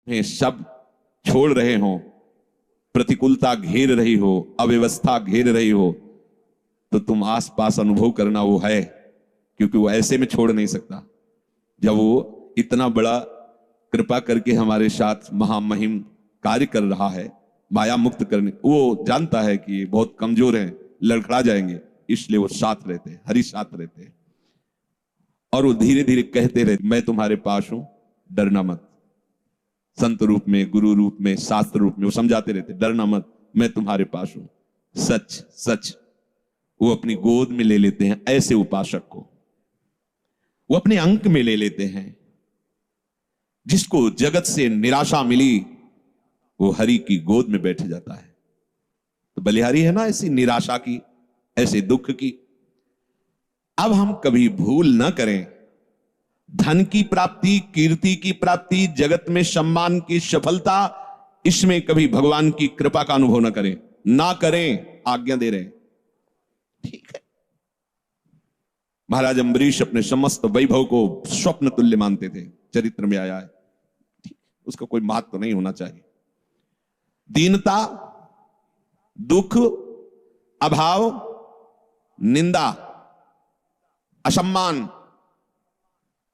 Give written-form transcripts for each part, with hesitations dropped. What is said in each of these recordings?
में सब छोड़ रहे हो, प्रतिकूलता घेर रही हो, अव्यवस्था घेर रही हो, तो तुम आसपास अनुभव करना वो है, क्योंकि वो ऐसे में छोड़ नहीं सकता। जब वो इतना बड़ा कृपा करके हमारे साथ महामहिम कार्य कर रहा है, माया मुक्त करने, वो जानता है कि बहुत कमजोर हैं, लड़खड़ा जाएंगे, इसलिए वो साथ रहते हैं, हरि साथ रहते हैं। और वो धीरे धीरे कहते रहते, मैं तुम्हारे पास हूं, डरना मत। संत रूप में, गुरु रूप में, शास्त्र रूप में वो समझाते रहते, डरना मत, मैं तुम्हारे पास हूं, सच सच। वो अपनी गोद में ले लेते हैं ऐसे उपासक को, वो अपने अंक में ले लेते हैं। जिसको जगत से निराशा मिली वो हरि की गोद में बैठ जाता है। तो बलिहारी है ना ऐसी निराशा की, ऐसे दुख की। अब हम कभी भूल ना करें, धन की प्राप्ति, कीर्ति की प्राप्ति, जगत में सम्मान की सफलता, इसमें कभी भगवान की कृपा का अनुभव ना करें, ना करें, आज्ञा दे रहे हैं। ठीक है, महाराज अम्बरीश अपने समस्त वैभव को स्वप्न तुल्य मानते थे, चरित्र में आया है। ठीक, उसका कोई महत्व तो नहीं होना चाहिए। दीनता, दुख, अभाव, निंदा, असम्मान,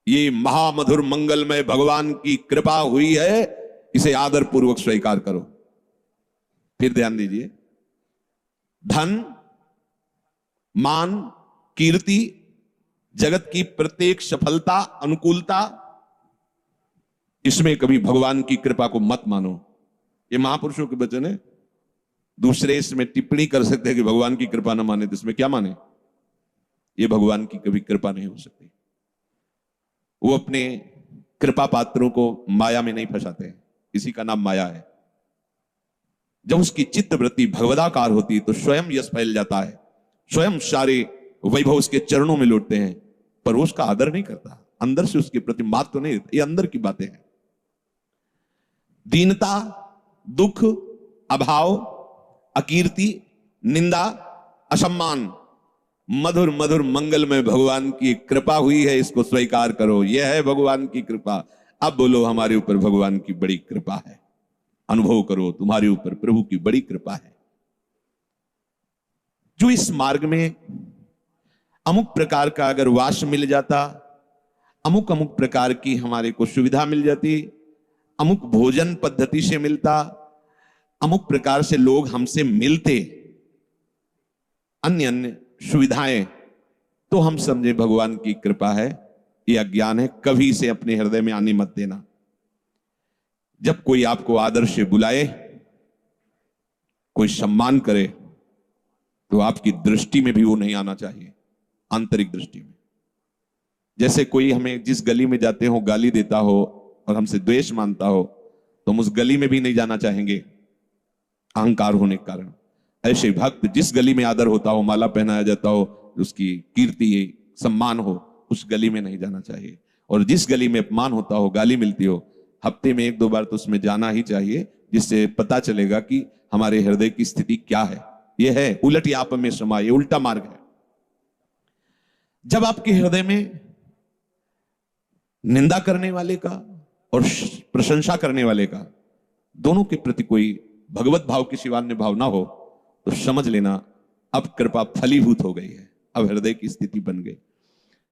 ये महामधुर मंगलमय भगवान की कृपा हुई है, इसे आदर पूर्वक स्वीकार करो। फिर ध्यान दीजिए, धन, मान, कीर्ति, जगत की प्रत्येक सफलता, अनुकूलता, इसमें कभी भगवान की कृपा को मत मानो। ये महापुरुषों के वचन है। दूसरे इसमें टिप्पणी कर सकते हैं कि भगवान की कृपा ना माने, तो इसमें क्या माने? ये भगवान की कभी कृपा नहीं हो सकती। वो अपने कृपा पात्रों को माया में नहीं फंसाते, इसी का नाम माया है। जब उसकी चित्त वृत्ति भगवदाकार होती तो स्वयं यश फैल जाता है, स्वयं सारे वैभव उसके चरणों में लौटते हैं, पर वो उसका आदर नहीं करता, अंदर से उसके प्रति महत्व नहीं देता। ये अंदर की बातें हैं। दीनता, दुख, अभाव, अकीर्ति, निंदा, असम्मान, मधुर मधुर मंगल में भगवान की कृपा हुई है, इसको स्वीकार करो। यह है भगवान की कृपा। अब बोलो, हमारे ऊपर भगवान की बड़ी कृपा है। अनुभव करो, तुम्हारे ऊपर प्रभु की बड़ी कृपा है। जो इस मार्ग में अमुक प्रकार का अगर वास मिल जाता, अमुक अमुक प्रकार की हमारे को सुविधा मिल जाती, अमुक भोजन पद्धति से मिलता, अमुक प्रकार से लोग हमसे मिलते, अन्य अन्य सुविधाएं, तो हम समझे भगवान की कृपा है। यह अज्ञान है, कभी इसे अपने हृदय में आने मत देना। जब कोई आपको आदर से बुलाए, कोई सम्मान करे, तो आपकी दृष्टि में भी वो नहीं आना चाहिए, आंतरिक दृष्टि में। जैसे कोई हमें जिस गली में जाते हो गाली देता हो और हमसे द्वेष मानता हो, तो हम उस गली में भी नहीं जाना चाहेंगे, अहंकार होने के कारण। ऐसे भक्त जिस गली में आदर होता हो, माला पहनाया जाता हो, उसकी कीर्ति सम्मान हो, उस गली में नहीं जाना चाहिए। और जिस गली में अपमान होता हो, गाली मिलती हो, हफ्ते में 1-2 बार तो उसमें जाना ही चाहिए, जिससे पता चलेगा कि हमारे हृदय की स्थिति क्या है। यह है उलट याप में समा, ये उल्टा मार्ग है। जब आपके हृदय में निंदा करने वाले का और प्रशंसा करने वाले का, दोनों के प्रति कोई भगवत भाव की शिवान्य भाव ना हो, तो समझ लेना अब कृपा फलीभूत हो गई है, अब हृदय की स्थिति बन गई।